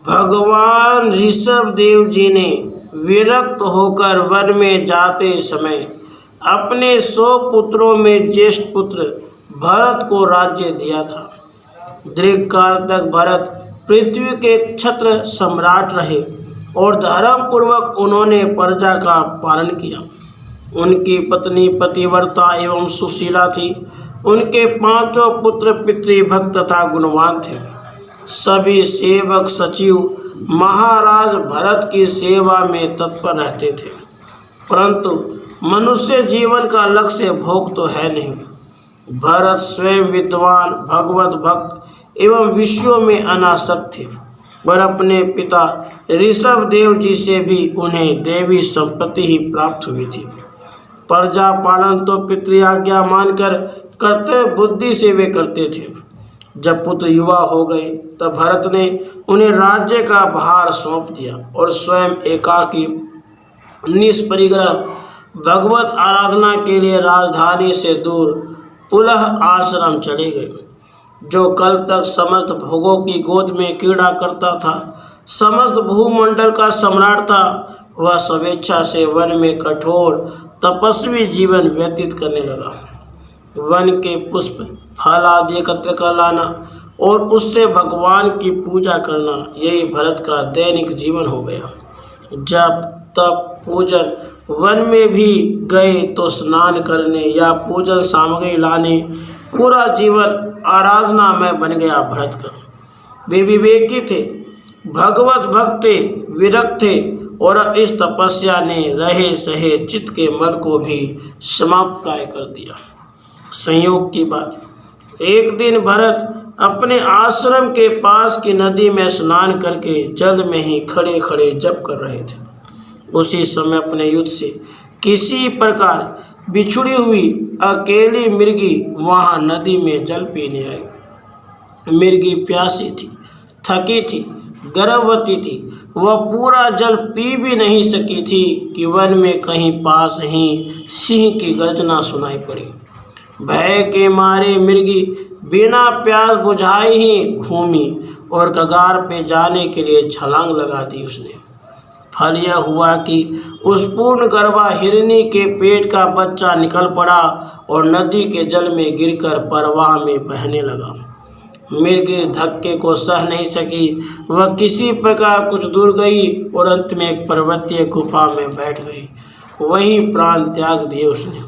भगवान ऋषभ देव जी ने विरक्त होकर वन में जाते समय अपने 100 पुत्रों में ज्येष्ठ पुत्र भरत को राज्य दिया था। दीर्घकाल तक भरत पृथ्वी के क्षत्र सम्राट रहे और धर्म पूर्वक उन्होंने प्रजा का पालन किया। उनकी पत्नी पतिव्रता एवं सुशीला थी। उनके 5 पुत्र पितृभक्त तथा गुणवान थे। सभी सेवक सचिव महाराज भरत की सेवा में तत्पर रहते थे, परंतु मनुष्य जीवन का लक्ष्य भोग तो है नहीं। भरत स्वयं विद्वान, भगवत भक्त एवं विषयों में अनासक्त थे और अपने पिता ऋषभ देव जी से भी उन्हें देवी संपत्ति ही प्राप्त हुई थी। प्रजा पालन तो पितृआज्ञा मानकर कर्तव्य बुद्धि से वे करते थे। जब पुत्र युवा हो गए तब भरत ने उन्हें राज्य का भार सौंप दिया और स्वयं एकाकी निष्परिग्रह भगवत आराधना के लिए राजधानी से दूर पुलह आश्रम चले गए। जो कल तक समस्त भोगों की गोद में क्रीड़ा करता था, समस्त भूमंडल का सम्राट था, वह स्वेच्छा से वन में कठोर तपस्वी जीवन व्यतीत करने लगा। वन के पुष्प फल आदि एकत्र कर लाना और उससे भगवान की पूजा करना, यही भरत का दैनिक जीवन हो गया। जब तब पूजन वन में भी गए तो स्नान करने या पूजन सामग्री लाने, पूरा जीवन आराधना में बन गया भरत का। वे विवेकी थे, भगवत भक्त थे, विरक्त थे और अब इस तपस्या ने रहे सहे चित्त के मल को भी समाप्त प्राय कर दिया। संयोग की बात, एक दिन भरत अपने आश्रम के पास की नदी में स्नान करके जल में ही खड़े खड़े जप कर रहे थे। उसी समय अपने युद्ध से किसी प्रकार बिछुड़ी हुई अकेली मिर्गी वहां नदी में जल पीने आई। मिर्गी प्यासी थी, थकी थी, गर्भवती थी। वह पूरा जल पी भी नहीं सकी थी कि वन में कहीं पास ही सिंह की गर्जना सुनाई पड़ी। भय के मारे मिर्गी बिना प्यास बुझाए ही घूमी और कगार पे जाने के लिए छलांग लगा दी उसने। फल यह हुआ कि उस पूर्ण गर्भा हिरनी के पेट का बच्चा निकल पड़ा और नदी के जल में गिरकर प्रवाह में बहने लगा। मिर्गी धक्के को सह नहीं सकी। वह किसी प्रकार कुछ दूर गई और अंत में एक पर्वतीय गुफा में बैठ गई। वहीं प्राण त्याग दिए उसने।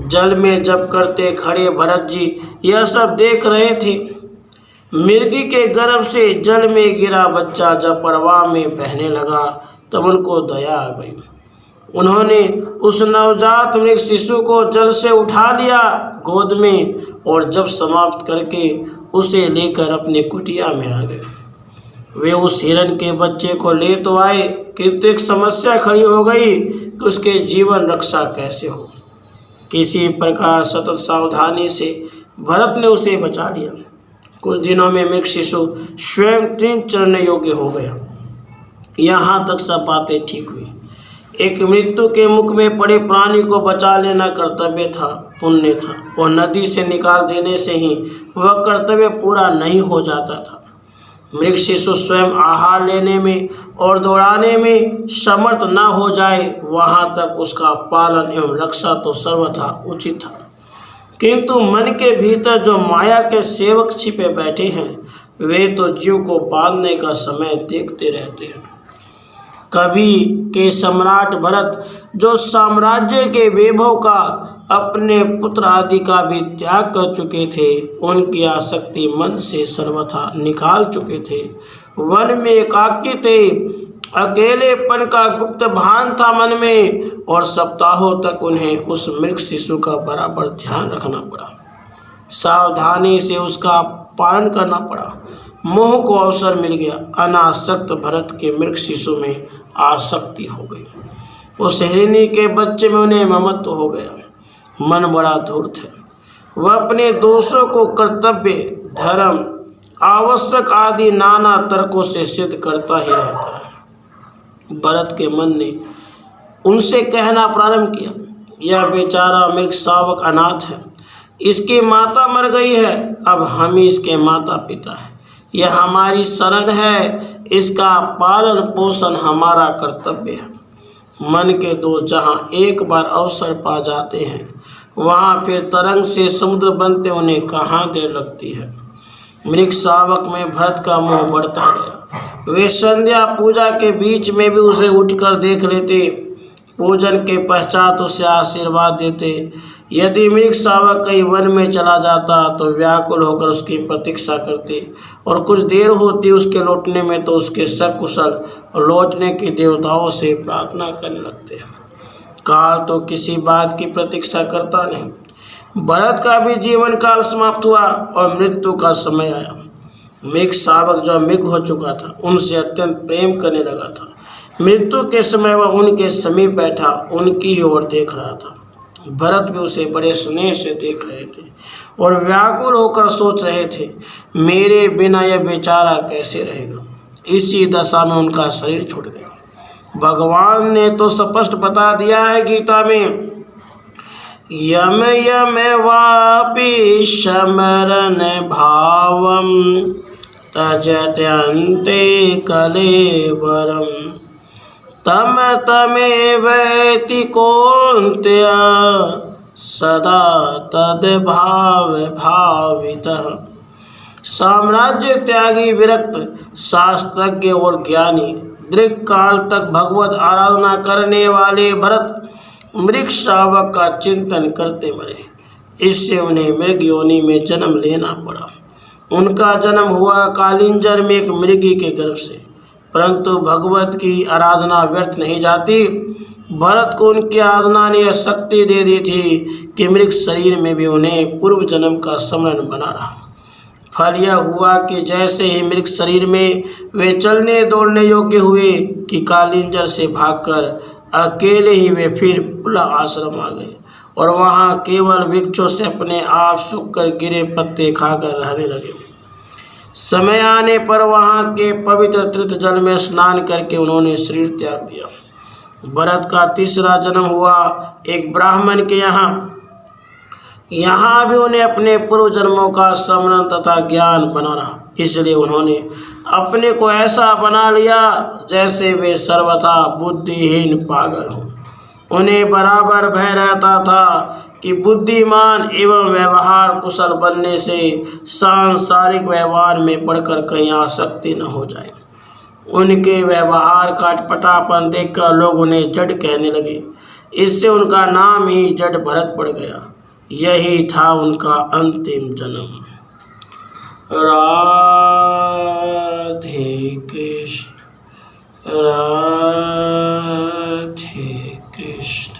जल में जप करते खड़े भरत जी यह सब देख रहे थे। मिर्गी के गर्भ से जल में गिरा बच्चा जब प्रवाह में बहने लगा तब उनको दया आ गई। उन्होंने उस नवजात मृग शिशु को जल से उठा लिया गोद में और जब समाप्त करके उसे लेकर अपनी कुटिया में आ गए। वे उस हिरण के बच्चे को ले तो आए, किंतु एक समस्या खड़ी हो गई कि उसके जीवन रक्षा कैसे हो। किसी प्रकार सतत सावधानी से भरत ने उसे बचा लिया। कुछ दिनों में मृग शिशु स्वयं 3 चरण योग्य हो गया। यहाँ तक सब बातें ठीक हुई। एक मृत्यु के मुख में पड़े प्राणी को बचा लेना कर्तव्य था, पुण्य था, और नदी से निकाल देने से ही वह कर्तव्य पूरा नहीं हो जाता था। मृग शिशु स्वयं आहार लेने में और दौड़ाने में समर्थ न हो जाए, वहाँ तक उसका पालन एवं रक्षा तो सर्वथा उचित था। किंतु मन के भीतर जो माया के सेवक छिपे बैठे हैं, वे तो जीव को बांधने का समय देखते रहते हैं। कभी के सम्राट भरत जो साम्राज्य के वैभव का, अपने पुत्र आदि का भी त्याग कर चुके थे, उनकी आसक्ति मन से सर्वथा निकाल चुके थे। वन में एकाकी थे, अकेलेपन का गुप्त भान था मन में, और सप्ताहों तक उन्हें उस मृग शिशु का बराबर ध्यान रखना पड़ा। सावधानी से उसका पालन करना पड़ा। मोह को अवसर मिल गया। अनासक्त भरत के मृग शिशु में आसक्ति हो गई। उस हिरनी के बच्चे में उन्हें ममत्व हो गया। मन बड़ा धूर्त है। वह अपने दोषों को कर्तव्य, धर्म, आवश्यक आदि नाना तर्कों से सिद्ध करता ही रहता है। भरत के मन ने उनसे कहना प्रारंभ किया, यह बेचारा मृग शावक अनाथ है, इसकी माता मर गई है, अब हम ही इसके माता पिता हैं। यह हमारी शरण है, इसका पालन पोषण हमारा कर्तव्य है। मन के दोस्त जहाँ एक बार अवसर पा जाते हैं, वहाँ फिर तरंग से समुद्र बनते उन्हें कहाँ देर लगती है। मृग शावक में भरत का मोह बढ़ता गया। वे संध्या पूजा के बीच में भी उसे उठकर देख लेते, पूजन के पश्चात उसे आशीर्वाद देते। यदि मृग शावक कहीं वन में चला जाता तो व्याकुल होकर उसकी प्रतीक्षा करते, और कुछ देर होती उसके लौटने में तो उसके सकुशल लौटने की देवताओं से प्रार्थना करने लगते। काल तो किसी बात की प्रतीक्षा करता नहीं। भरत का भी जीवन काल समाप्त हुआ और मृत्यु का समय आया। मृग शावक जो मृग हो चुका था, उनसे अत्यंत प्रेम करने लगा था। मृत्यु के समय वह उनके समीप बैठा उनकी ही ओर देख रहा था। भरत भी उसे बड़े स्नेह से देख रहे थे और व्याकुल होकर सोच रहे थे, मेरे बिना यह बेचारा कैसे रहेगा। इसी दशा में उनका शरीर छूट गया। भगवान ने तो स्पष्ट बता दिया है गीता में, यम यम वापि स्मरण भावम तजत्यन्ते कलेवरम तम तमेवैति कौन्तेय सदा तद्भाव भावितः। साम्राज्य त्यागी विरक्त शास्त्रज्ञ और ज्ञानी दीर्घ काल तक भगवत आराधना करने वाले भरत मृग शावक का चिंतन करते मरे। इससे उन्हें मृग योनि में जन्म लेना पड़ा। उनका जन्म हुआ कालिंजर में एक मृगी के गर्भ से। परंतु भगवत की आराधना व्यर्थ नहीं जाती। भरत को उनकी आराधना ने यह शक्ति दे दी थी कि मृग शरीर में भी उन्हें पूर्व जन्म का स्मरण बना रहा। फल यह हुआ कि जैसे ही मृग शरीर में वे चलने दौड़ने योग्य हुए कि कालिंजर से भागकर अकेले ही वे फिर पुनः आश्रम आ गए और वहाँ केवल वृक्षों से अपने आप सूख कर गिरे पत्ते खाकर रहने लगे। समय आने पर वहाँ के पवित्र तीर्थ जल में स्नान करके उन्होंने शरीर त्याग दिया। भरत का तीसरा जन्म हुआ एक ब्राह्मण के यहाँ भी उन्हें अपने पूर्व जन्मों का स्मरण तथा ज्ञान बना रहा। इसलिए उन्होंने अपने को ऐसा बना लिया जैसे वे सर्वथा बुद्धिहीन पागल हों। उन्हें बराबर भय रहता था कि बुद्धिमान एवं व्यवहार कुशल बनने से सांसारिक व्यवहार में पड़कर कहीं आसक्ति न हो जाए। उनके व्यवहार का अटपटापन देखकर लोग उन्हें जड़ कहने लगे। इससे उनका नाम ही जड़ भरत पड़ गया। यही था उनका अंतिम जन्म। राधे कृष्ण, राधे कृष्ण।